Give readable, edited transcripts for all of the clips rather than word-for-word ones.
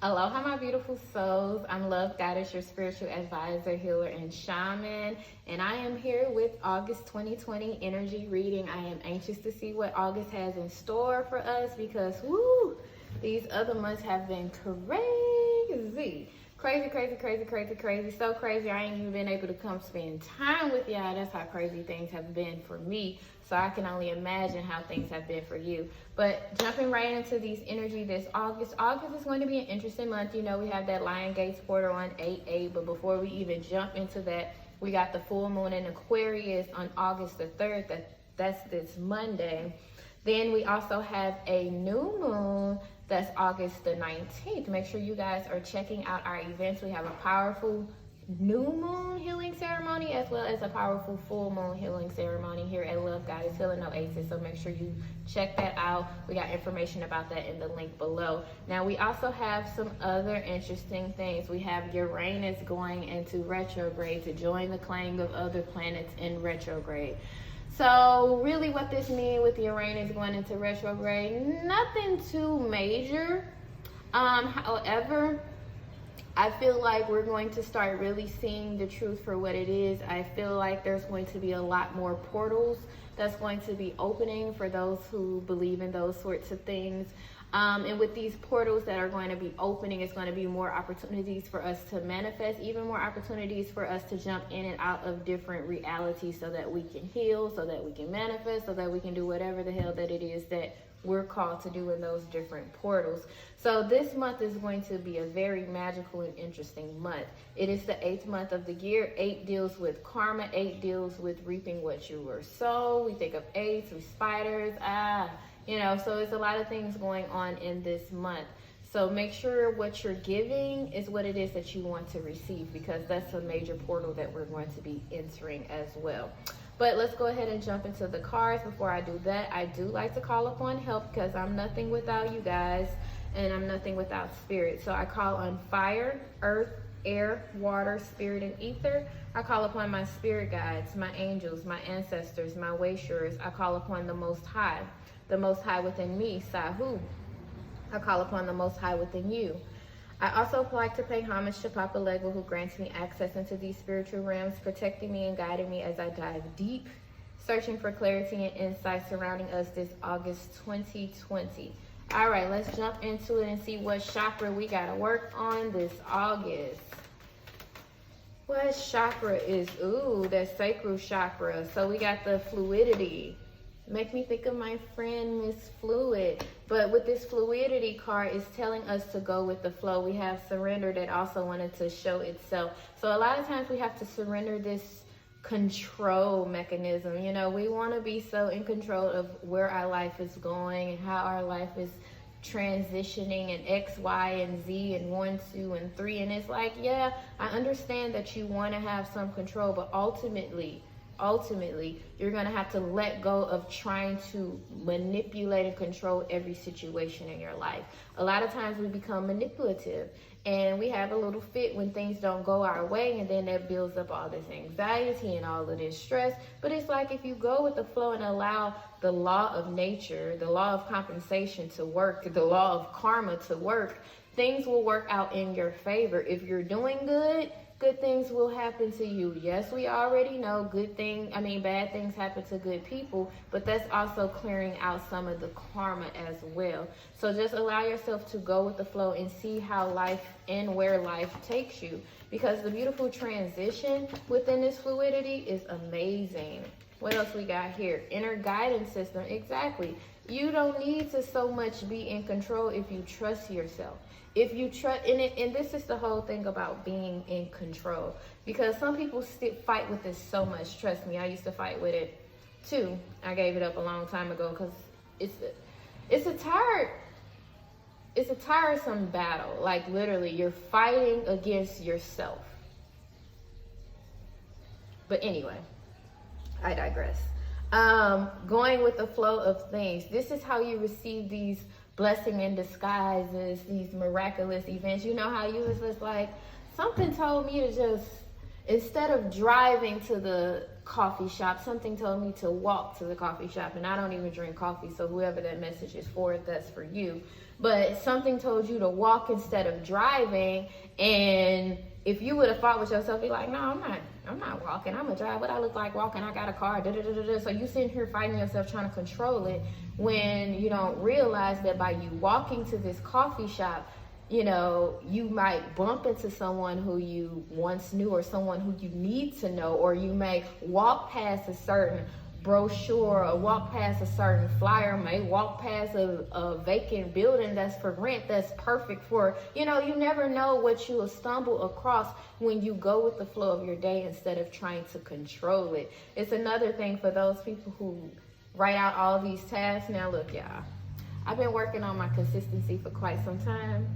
Aloha, my beautiful souls. I'm Love Goddess, your spiritual advisor, healer, and shaman. And I am here with August 2020 energy reading. I am anxious to see what August has in store for us because, woo, these other months have been crazy. Crazy. So crazy, I ain't even been able to come spend time with y'all. That's how crazy things have been for me. So I can only imagine how things have been for you. But jumping right into these energy this August is going to be an interesting month. You know, we have that Lion Gates portal on 8/8. But before we even jump into that, we got the full moon in Aquarius on August the 3rd. That's this Monday. Then we also have a new moon that's August the 19th. Make sure you guys are checking out our events. We have a powerful new moon healing ceremony as well as a powerful full moon healing ceremony here at Love Goddess Healing No Aces. So make sure you check that out. We got information about that in the link below. Now we also have some other interesting things. We have Uranus going into retrograde to join the clang of other planets in retrograde. So really what this means with Uranus going into retrograde, nothing too major. However, I feel like we're going to start really seeing the truth for what it is. I feel like there's going to be a lot more portals that's going to be opening for those who believe in those sorts of things. And with these portals that are going to be opening, it's going to be more opportunities for us to manifest, even more opportunities for us to jump in and out of different realities so that we can heal, so that we can manifest, so that we can do whatever the hell that it is that we're called to do in those different portals. So this month is going to be a very magical and interesting month. It is the 8th month of the year. 8 deals with karma. 8 deals with reaping what you were sown. We think of 8 through spiders. So it's a lot of things going on in this month. So make sure what you're giving is what it is that you want to receive, because that's a major portal that we're going to be entering as well. But let's go ahead and jump into the cards. Before I do that, I do like to call upon help because I'm nothing without you guys and I'm nothing without spirit. So I call on fire, earth, air, water, spirit, and ether. I call upon my spirit guides, my angels, my ancestors, my wayshurers. I call upon the Most High within me, Sahu. I call upon the Most High within you. I also like to pay homage to Papa Legba, who grants me access into these spiritual realms, protecting me and guiding me as I dive deep, searching for clarity and insight surrounding us this August 2020. All right, let's jump into it and see what chakra we got to work on this August. What chakra is, that sacral chakra. So we got the fluidity. Make me think of my friend, Miss Fluid. But with this fluidity card, it's telling us to go with the flow. We have surrender that also wanted to show itself. So a lot of times we have to surrender this control mechanism. You know, we want to be so in control of where our life is going and how our life is transitioning and X, Y, and Z and 1, 2, and 3. And it's like, yeah, I understand that you want to have some control, but ultimately, you're going to have to let go of trying to manipulate and control every situation in your life. A lot of times we become manipulative and we have a little fit when things don't go our way, and then that builds up all this anxiety and all of this stress. But it's like if you go with the flow and allow the law of nature, the law of compensation to work, the law of karma to work, things will work out in your favor. If you're doing good things will happen to you. Yes, we already know bad things happen to good people, but that's also clearing out some of the karma as well. So just allow yourself to go with the flow and see how life and where life takes you, because the beautiful transition within this fluidity is amazing. What else we got here? Inner guidance system. Exactly. You don't need to so much be in control if you trust yourself. If you trust in it, and this is the whole thing about being in control, because some people still fight with this so much. Trust me, I used to fight with it too. I gave it up a long time ago because it's a tiresome battle. Like literally, you're fighting against yourself. But anyway, I digress. Going with the flow of things. This is how you receive these blessing in disguises, these miraculous events. You know how you was just like, something told me to just Instead of driving to the coffee shop, something told me to walk to the coffee shop. And I don't even drink coffee, so whoever that message is for, that's for you. But something told you to walk instead of driving. And if you would have fought with yourself, be like, no, I'm not walking. I'm gonna drive. What I look like walking? I got a car. So you sitting here fighting yourself, trying to control it, when you don't realize that by you walking to this coffee shop, you know, you might bump into someone who you once knew, or someone who you need to know, or you may walk past a certain brochure, or walk past a certain flyer, may walk past a vacant building that's for rent, that's perfect for, you know, you never know what you will stumble across when you go with the flow of your day instead of trying to control it. It's another thing for those people who write out all these tasks. Now look, y'all, I've been working on my consistency for quite some time.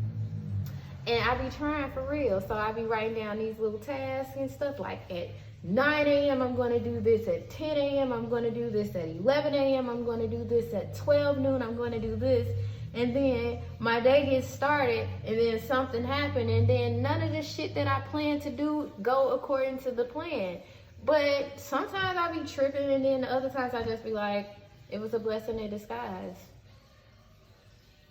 And I be trying for real. So I be writing down these little tasks and stuff, like at 9 a.m. I'm going to do this, at 10 a.m. I'm going to do this, at 11 a.m. I'm going to do this, at 12 noon I'm going to do this. And then my day gets started, and then something happened, and then none of the shit that I plan to do go according to the plan. But sometimes I be tripping, and then other times I just be like, it was a blessing in disguise.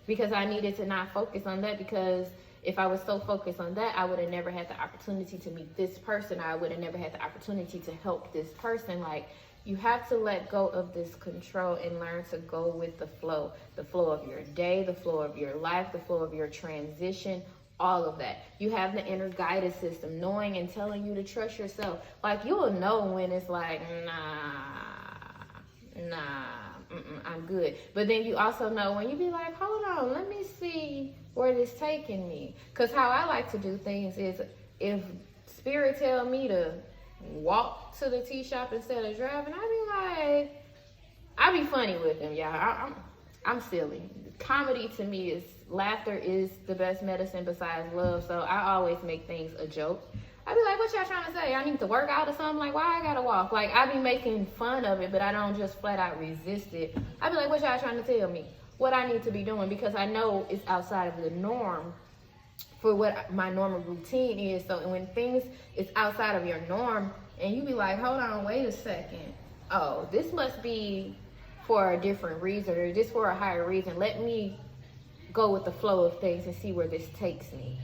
Because I needed to not focus on that, because if I was so focused on that, I would have never had the opportunity to meet this person. I would have never had the opportunity to help this person. Like, you have to let go of this control and learn to go with the flow of your day, the flow of your life, the flow of your transition, all of that. You have the inner guidance system, knowing and telling you to trust yourself. Like, you will know when it's like, I'm good. But then you also know when you be like, hold on, let me see where this taking me. Because how I like to do things is, if spirit tell me to walk to the tea shop instead of driving, I be funny with them, y'all. I'm silly. Comedy to me is, laughter is the best medicine besides love. So I always make things a joke. I be like, what y'all trying to say? I need to work out or something? Like, why I gotta walk? Like, I be making fun of it, but I don't just flat out resist it. I be like, what y'all trying to tell me? What I need to be doing, because I know it's outside of the norm for what my normal routine is. So when things is outside of your norm, and you be like, hold on, wait a second. Oh, this must be for a different reason, or this for a higher reason. Let me go with the flow of things and see where this takes me.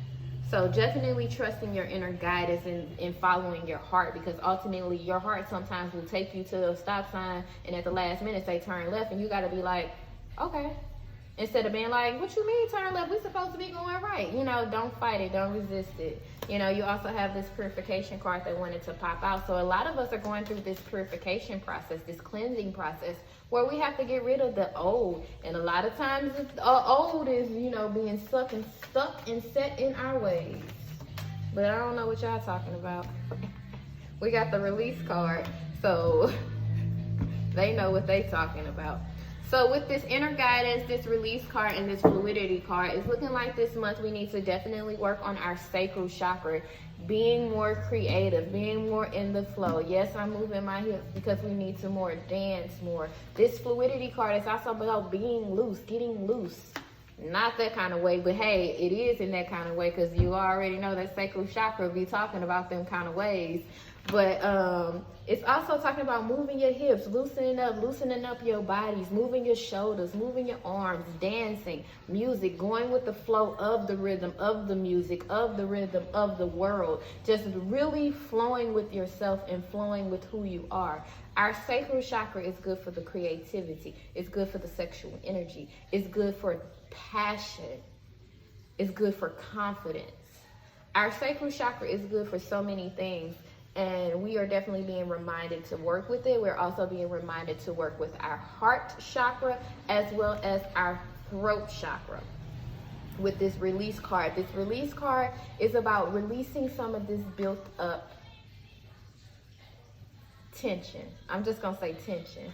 So definitely trusting your inner guidance and following your heart, because ultimately your heart sometimes will take you to a stop sign and at the last minute say turn left, and you got to be like, okay. Instead of being like, what you mean turn left? We're supposed to be going right. You know, don't fight it. Don't resist it. You know, you also have this purification card that wanted to pop out. So a lot of us are going through this purification process, this cleansing process, where we have to get rid of the old. And a lot of times the old is, you know, being stuck and set in our ways. But I don't know what y'all talking about. We got the release card, so they know what they talking about. So with this inner guidance, this release card, and this fluidity card, it's looking like this month we need to definitely work on our sacral chakra, being more creative, being more in the flow. Yes, I'm moving my hips because we need to more dance more. This fluidity card is also about being loose, getting loose. Not that kind of way, but hey, it is in that kind of way, because you already know that sacral chakra be talking about them kind of ways. But it's also talking about moving your hips, loosening up your bodies, moving your shoulders, moving your arms, dancing, music, going with the flow of the rhythm, of the music, of the rhythm, of the world. Just really flowing with yourself and flowing with who you are. Our sacral chakra is good for the creativity. It's good for the sexual energy. It's good for passion. It's good for confidence. Our sacral chakra is good for so many things. And we are definitely being reminded to work with it. We're also being reminded to work with our heart chakra as well as our throat chakra with this release card. This release card is about releasing some of this built up tension. I'm just going to say tension.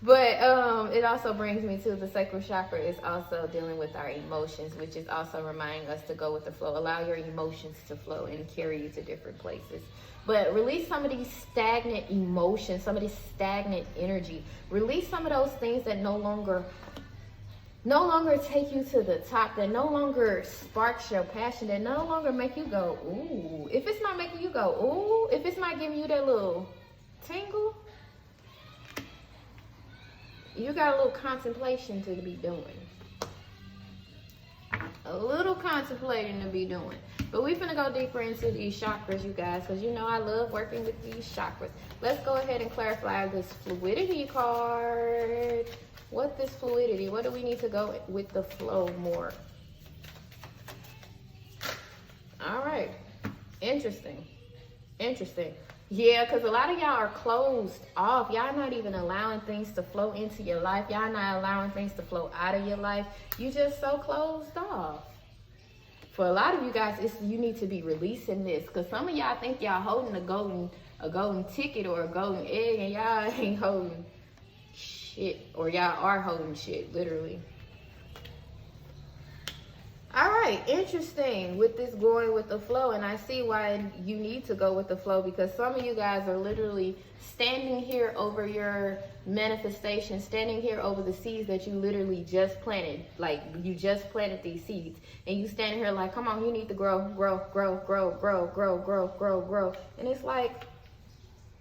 But it also brings me to the sacral chakra is also dealing with our emotions, which is also reminding us to go with the flow. Allow your emotions to flow and carry you to different places. But release some of these stagnant emotions, some of this stagnant energy. Release some of those things that no longer no longer take you to the top, that no longer sparks your passion, that no longer make you go, ooh. If it's not making you go, ooh, if it's not giving you that little tingle, you got a little contemplation to be doing. A little contemplating to be doing. But we're gonna go deeper into these chakras, you guys, because you know I love working with these chakras. Let's go ahead and clarify this fluidity card. What this fluidity? What do we need to go with the flow more? All right. Interesting. Interesting. Yeah, because a lot of y'all are closed off. Y'all not even allowing things to flow into your life. Y'all not allowing things to flow out of your life. You just so closed off. For a lot of you guys, you need to be releasing this. Because some of y'all think y'all holding a golden ticket or a golden egg, and y'all ain't holding shit. Or y'all are holding shit, literally. All right, interesting with this going with the flow, and I see why you need to go with the flow, because some of you guys are literally standing here over your manifestation, standing here over the seeds that you literally just planted. Like, you just planted these seeds, and you standing here like, come on, you need to grow, grow, grow, grow, grow, grow, grow, grow, grow. And it's like,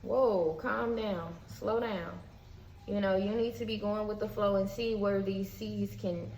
whoa, calm down, slow down. You know, you need to be going with the flow and see where these seeds can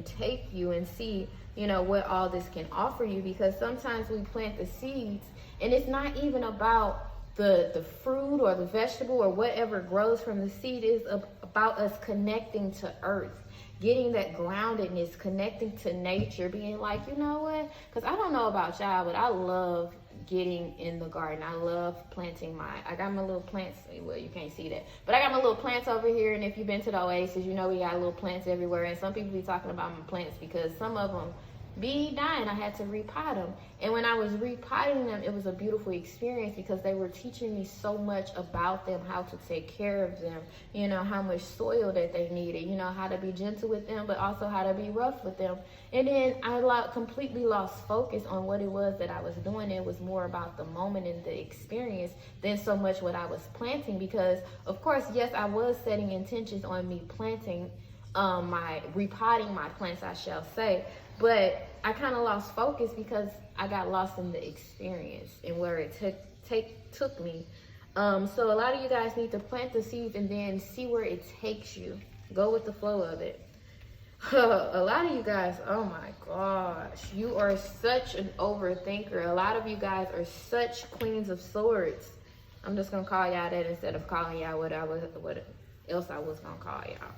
take you, and see, you know, what all this can offer you. Because sometimes we plant the seeds and it's not even about the fruit or the vegetable or whatever grows from the seed. Is about us connecting to earth, getting that groundedness, connecting to nature, being like, you know what, because I don't know about y'all, but I love getting in the garden. I love planting I got my little plants. Well, you can't see that, but I got my little plants over here. And if you've been to the Oasis, you know we got little plants everywhere. And some people be talking about my plants because some of them be dying. I had to repot them. And when I was repotting them, it was a beautiful experience because they were teaching me so much about them, how to take care of them, you know, how much soil that they needed, you know, how to be gentle with them, but also how to be rough with them. And then I completely lost focus on what it was that I was doing. It was more about the moment and the experience than so much what I was planting, because of course, yes, I was setting intentions on me planting repotting my plants, I shall say. But I kind of lost focus because I got lost in the experience and where it took me. So a lot of you guys need to plant the seeds and then see where it takes you. Go with the flow of it. A lot of you guys, oh my gosh, you are such an overthinker. A lot of you guys are such queens of swords. I'm just gonna call y'all that instead of calling y'all what else I was gonna call y'all.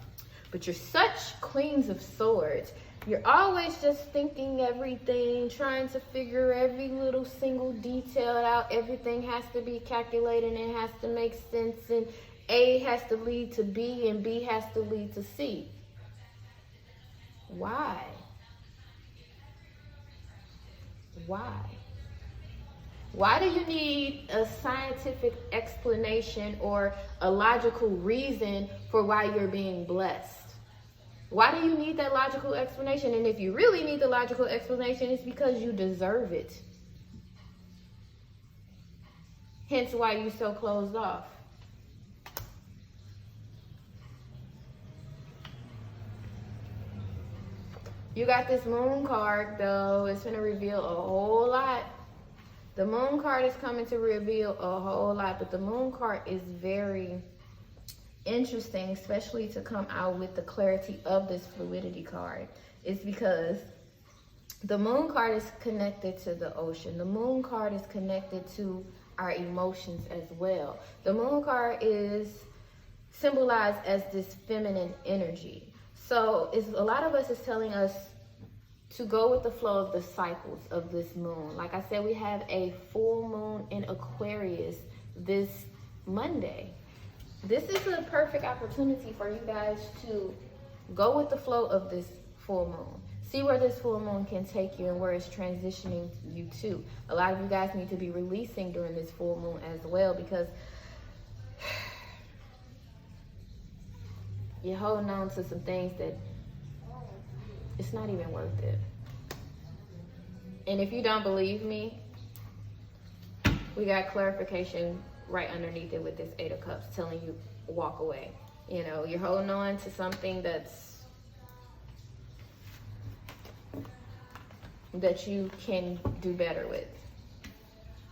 But you're such queens of swords. You're always just thinking everything, trying to figure every little single detail out. Everything has to be calculated and it has to make sense. And A has to lead to B and B has to lead to C. Why? Why? Why do you need a scientific explanation or a logical reason for why you're being blessed? Why do you need that logical explanation? And if you really need the logical explanation, it's because you deserve it. Hence why you're so closed off. You got this moon card, though. It's going to reveal a whole lot. The moon card is coming to reveal a whole lot, but the moon card is very interesting, especially to come out with the clarity of this fluidity card. It's because the moon card is connected to the ocean. The moon card is connected to our emotions as well. The moon card is symbolized as this feminine energy. So a lot of us is telling us to go with the flow of the cycles of this moon. Like I said, we have a full moon in Aquarius this Monday. This is a perfect opportunity for you guys to go with the flow of this full moon. See where this full moon can take you and where it's transitioning you to. A lot of you guys need to be releasing during this full moon as well, because you're holding on to some things that it's not even worth it. And if you don't believe me, we got clarification right underneath it with this Eight of Cups telling you walk away. You know, you're holding on to something that's that you can do better with.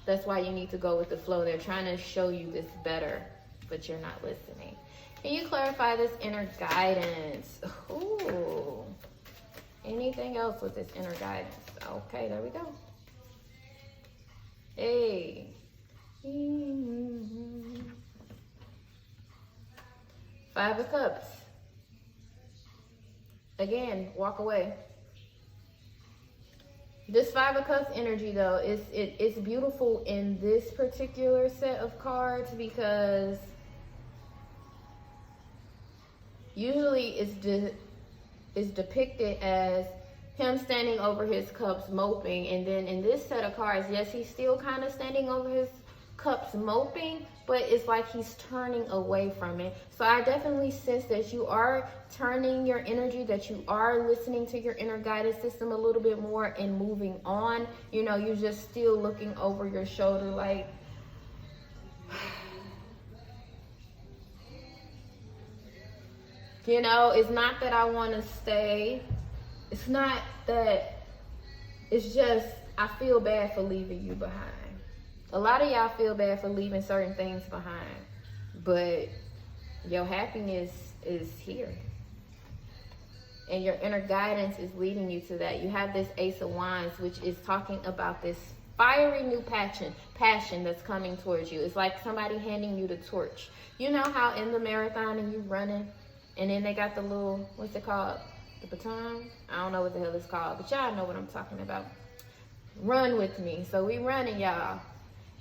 That's why you need to go with the flow. They're trying to show you this better, but you're not listening. Can you clarify this inner guidance? Ooh. Anything else with this inner guidance? Okay, there we go. Hey. Five of Cups. Again, walk away. This Five of Cups energy, though, it's beautiful in this particular set of cards because usually it's depicted as him standing over his cups moping, and then in this set of cards, yes, he's still kind of standing over his cups moping, but it's like he's turning away from it. So I definitely sense that you are turning your energy, that you are listening to your inner guidance system a little bit more and moving on. You know, you're just still looking over your shoulder like, you know, it's not that I want to stay. It's not that, it's just I feel bad for leaving you behind. A lot of y'all feel bad for leaving certain things behind, but your happiness is here. And your inner guidance is leading you to that. You have this Ace of Wands, which is talking about this fiery new passion that's coming towards you. It's like somebody handing you the torch. You know how in the marathon and you running, and then they got the little, what's it called? The baton? I don't know what the hell it's called, but y'all know what I'm talking about. Run with me. So we running, y'all.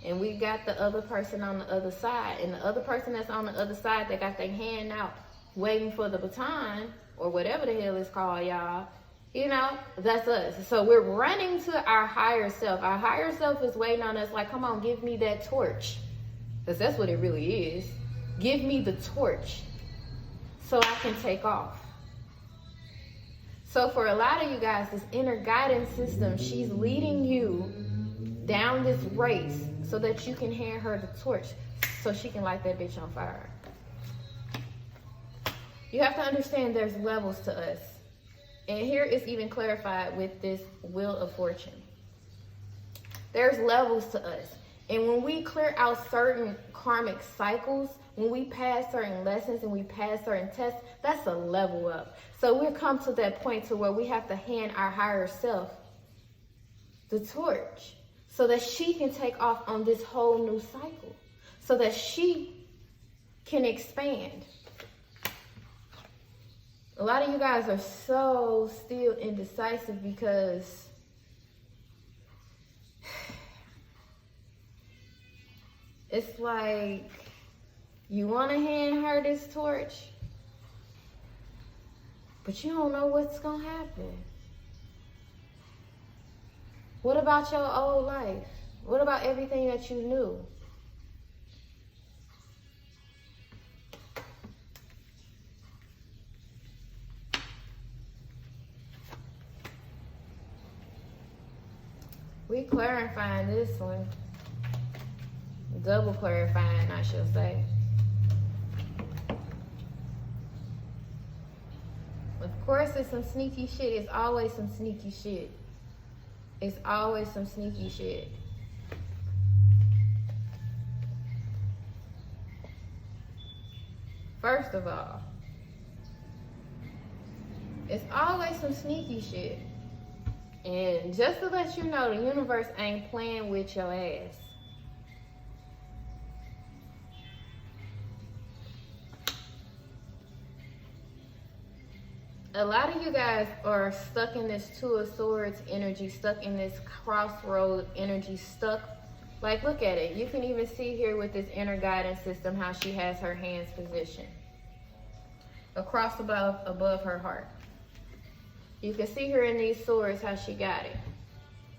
And we got the other person on the other side. And the other person that's on the other side, they got their hand out waiting for the baton or whatever the hell it's called, y'all. You know, that's us. So we're running to our higher self. Our higher self is waiting on us like, come on, give me that torch. Because that's what it really is. Give me the torch so I can take off. So for a lot of you guys, this inner guidance system, she's leading you down this race so that you can hand her the torch so she can light that bitch on fire. You have to understand there's levels to us. And here it's even clarified with this Wheel of Fortune. There's levels to us. And when we clear out certain karmic cycles, when we pass certain lessons and we pass certain tests, that's a level up. So we've come to that point to where we have to hand our higher self the torch so that she can take off on this whole new cycle, so that she can expand. A lot of you guys are so still indecisive because it's like you want to hand her this torch, but you don't know what's going to happen. What about your old life? What about everything that you knew? We clarifying this one. Double clarifying, I shall say. Of course, it's some sneaky shit. It's always some sneaky shit. It's always some sneaky shit. First of all, it's always some sneaky shit. And just to let you know, the universe ain't playing with your ass. A lot of you guys are stuck in this Two of Swords energy, stuck in this crossroad energy, stuck. Like, look at it. You can even see here with this inner guidance system how she has her hands positioned across above her heart. You can see her in these swords how she got it.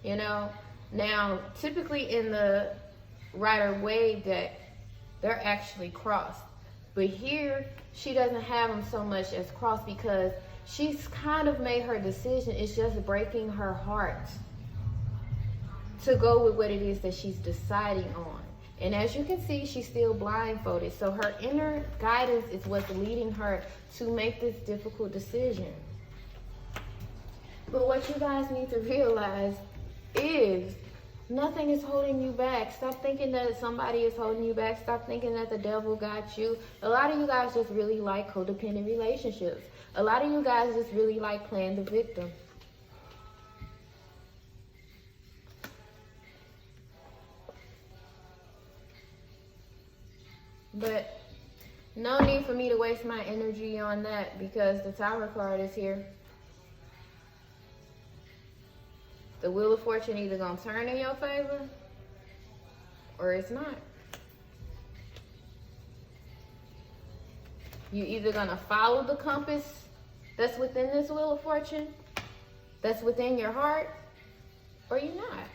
You know, now typically in the Rider-Waite deck, they're actually crossed. But here, she doesn't have them so much as crossed because she's kind of made her decision. It's just breaking her heart to go with what it is that she's deciding on. And as you can see, she's still blindfolded. So her inner guidance is what's leading her to make this difficult decision. But what you guys need to realize is nothing is holding you back. Stop thinking that somebody is holding you back. Stop thinking that the devil got you. A lot of you guys just really like codependent relationships. A lot of you guys just really like playing the victim. But no need for me to waste my energy on that because the Tower card is here. The Wheel of Fortune either gonna turn in your favor or it's not. You either gonna follow the compass that's within this Wheel of Fortune, that's within your heart, or you're not.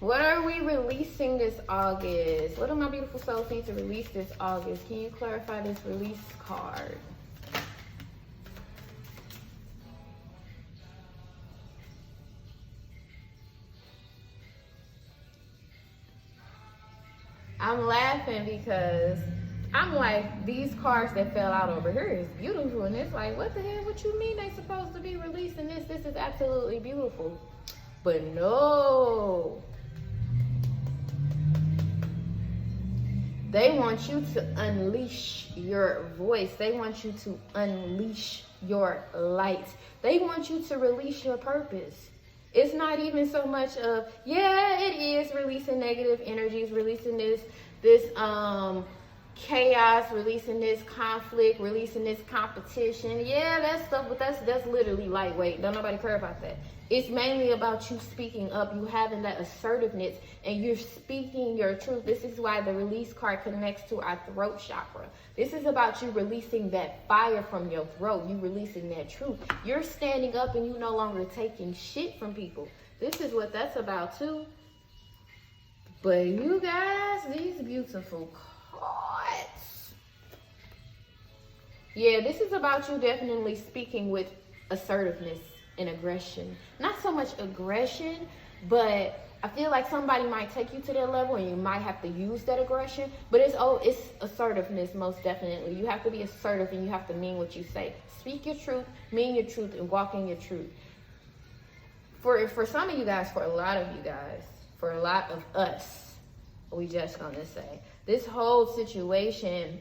What are we releasing this August? What do my beautiful souls need to release this August? Can you clarify this release card? I'm laughing because I'm like, these cards that fell out over here is beautiful. And it's like, what the hell? What you mean they supposed to be releasing this? This is absolutely beautiful. But no. They want you to unleash your voice. They want you to unleash your light. They want you to release your purpose. It's not even so much of, yeah, it is releasing negative energies, releasing this chaos, releasing this conflict, releasing this competition. Yeah, that stuff, but that's literally lightweight. Don't nobody care about that. It's mainly about you speaking up, you having that assertiveness, and you're speaking your truth. This is why the release card connects to our throat chakra. This is about you releasing that fire from your throat, you releasing that truth. You're standing up and you no longer taking shit from people. This is what that's about too. But you guys, these beautiful cards. Yeah, this is about you definitely speaking with assertiveness and aggression. Not so much aggression, but I feel like somebody might take you to that level and you might have to use that aggression, but it's assertiveness, most definitely. You have to be assertive and you have to mean what you say. Speak your truth, mean your truth, and walk in your truth. For some of you guys, for a lot of you guys, for a lot of us, we just gonna say, this whole situation,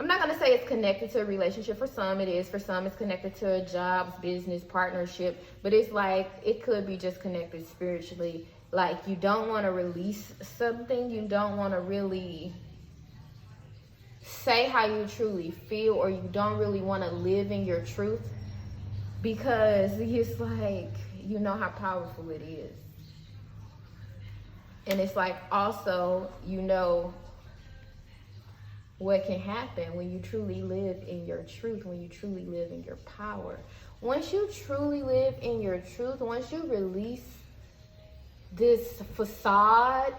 I'm not going to say it's connected to a relationship. For some it is. For some it's connected to a job, business, partnership. But it's like, it could be just connected spiritually. Like, you don't want to release something. You don't want to really say how you truly feel, or you don't really want to live in your truth. Because it's like, you know how powerful it is. And it's like, also, you know what can happen when you truly live in your truth, when you truly live in your power. Once you truly live in your truth, once you release this facade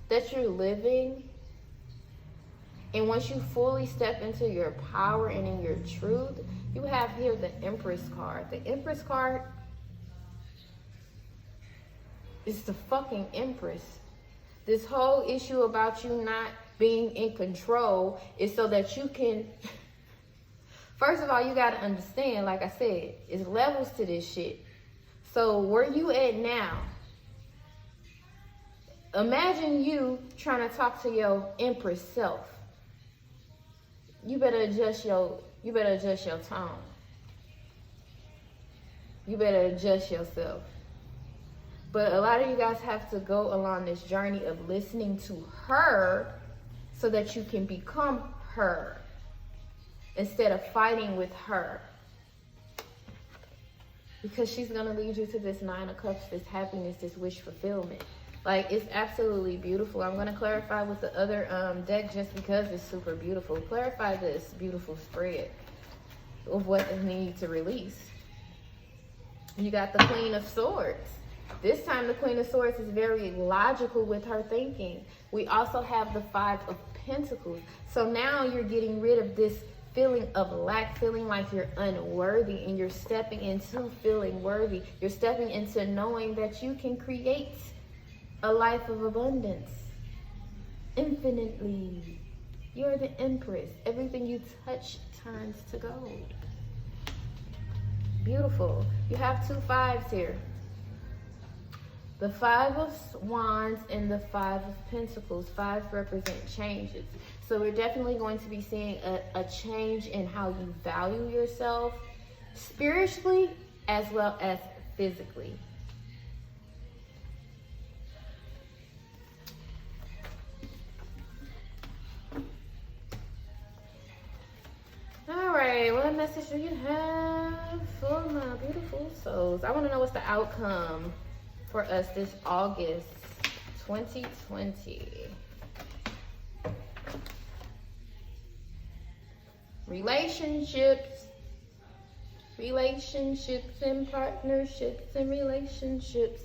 that you're living, and once you fully step into your power and in your truth, you have here the Empress card. The Empress card is the fucking Empress. This whole issue about you not being in control is so that you can, first of all, you got to understand, like I said, it's levels to this shit. So where you at now, imagine you trying to talk to your Empress self. You better adjust your tone. You better adjust yourself. But a lot of you guys have to go along this journey of listening to her so that you can become her instead of fighting with her. Because she's going to lead you to this Nine of Cups, this happiness, this wish fulfillment. Like, it's absolutely beautiful. I'm going to clarify with the other deck just because it's super beautiful. Clarify this beautiful spread of what they need to release. You got the Queen of Swords. This time the Queen of Swords is very logical with her thinking. We also have the Five of Pentacles. So now you're getting rid of this feeling of lack, feeling like you're unworthy, and you're stepping into feeling worthy. You're stepping into knowing that you can create a life of abundance infinitely. You're the empress. Everything you touch turns to gold. Beautiful. You have 2 5s here. The 5 of Wands and the 5 of Pentacles. 5s represent changes. So we're definitely going to be seeing a change in how you value yourself spiritually as well as physically. All right, what message do you have for my beautiful souls? I want to know what's the outcome for us this August 2020. Relationships and partnerships and relationships.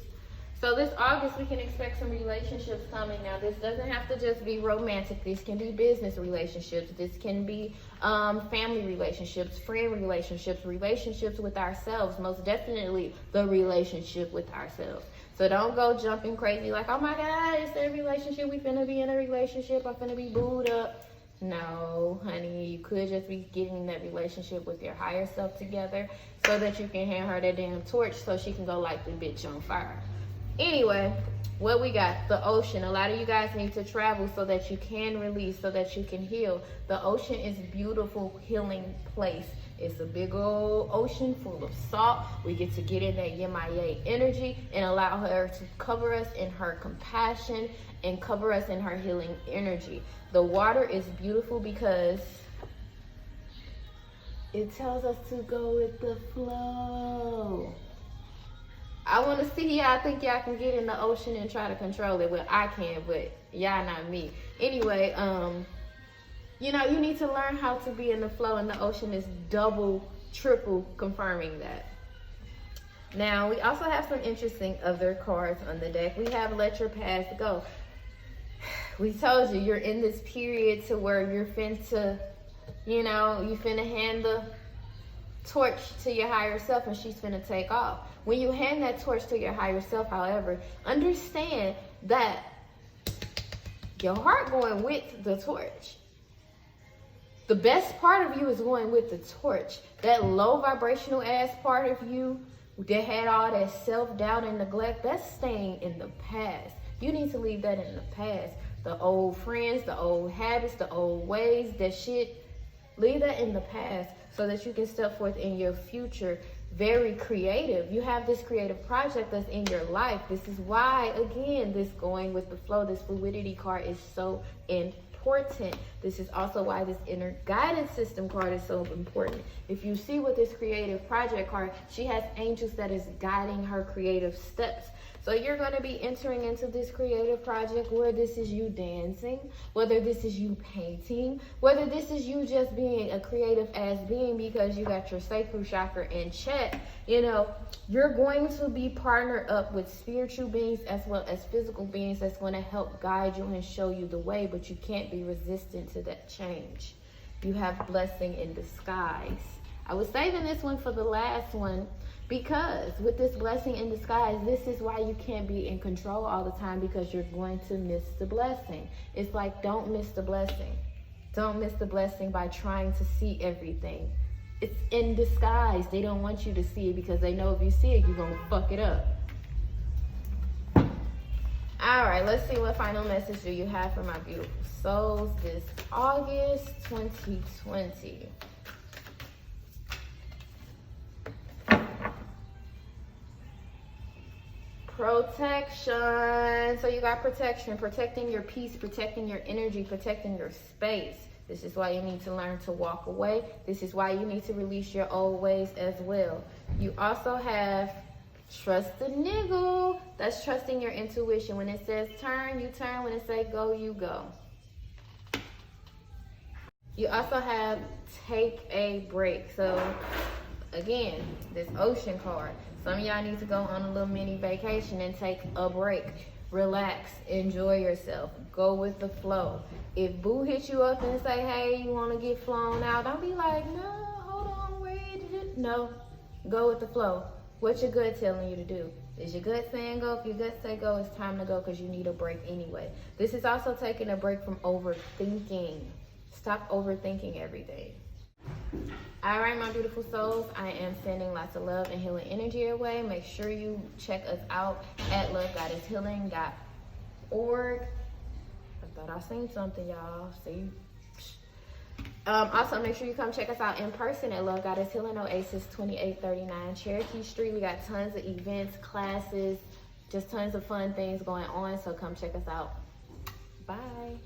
So this August, we can expect some relationships coming. Now, this doesn't have to just be romantic. This can be business relationships. This can be family relationships, friend relationships, relationships with ourselves. Most definitely the relationship with ourselves. So don't go jumping crazy like, oh my God, it's a relationship. We finna be in a relationship. I'm finna be booed up. No, honey, you could just be getting that relationship with your higher self together so that you can hand her that damn torch so she can go light the bitch on fire. Anyway, what we got? The ocean. A lot of you guys need to travel so that you can release, so that you can heal. The ocean is a beautiful healing place. It's a big old ocean full of salt. We get to get in that Yemaye energy and allow her to cover us in her compassion and cover us in her healing energy. The water is beautiful because it tells us to go with the flow. I want to see y'all think y'all can get in the ocean and try to control it. Well, I can, but y'all not me. Anyway, you know, you need to learn how to be in the flow, and the ocean is double, triple confirming that. Now, we also have some interesting other cards on the deck. We have Let Your Past Go. We told you, you're in this period to where you're finna, you know, you finna hand the torch to your higher self and she's finna take off. When you hand that torch to your higher self, however, understand that your heart going with the torch. The best part of you is going with the torch. That low vibrational ass part of you that had all that self-doubt and neglect, that's staying in the past. You need to leave that in the past. The old friends, the old habits, the old ways, that shit, leave that in the past so that you can step forth in your future very creative. You have this creative project that's in your life. This is why, again, this going with the flow, this fluidity card is so important. This is also why this inner guidance system card is so important. If you see with this creative project card, she has angels that is guiding her creative steps. So you're going to be entering into this creative project where this is you dancing, whether this is you painting, whether this is you just being a creative ass being because you got your sacral chakra in check. You know, you're going to be partnered up with spiritual beings as well as physical beings that's going to help guide you and show you the way, but you can't be resistant to that change. You have blessing in disguise. I was saving this one for the last one, because with this blessing in disguise, this is why you can't be in control all the time, because you're going to miss the blessing. It's like, don't miss the blessing. Don't miss the blessing by trying to see everything. It's in disguise. They don't want you to see it because they know if you see it, you're going to fuck it up. All right, let's see what final message do you have for my beautiful souls this August 2020. Protection. So you got protection, protecting your peace, protecting your energy, protecting your space. This is why you need to learn to walk away. This is why you need to release your old ways as well. You also have trust the niggle. That's trusting your intuition. When it says turn, you turn. When it says go, you go. You also have take a break. So again, this ocean card. Some of y'all need to go on a little mini vacation and take a break. relax, enjoy yourself, go with the flow. If boo hits you up and say, hey, you want to get flown out, don't be like, no, hold on, wait. No, go with the flow. What's your gut telling you to do? Is your gut saying go? If your gut say go, it's time to go because you need a break anyway. This is also taking a break from overthinking. Stop overthinking everything. All right, my beautiful souls, I am sending lots of love and healing energy your way. Make sure you check us out at lovegoddesshealing.org. I thought I seen something, y'all. See? Also, make sure you come check us out in person at Love Goddess Healing, Oasis 2839 Cherokee Street. We got tons of events, classes, just tons of fun things going on. So come check us out. Bye.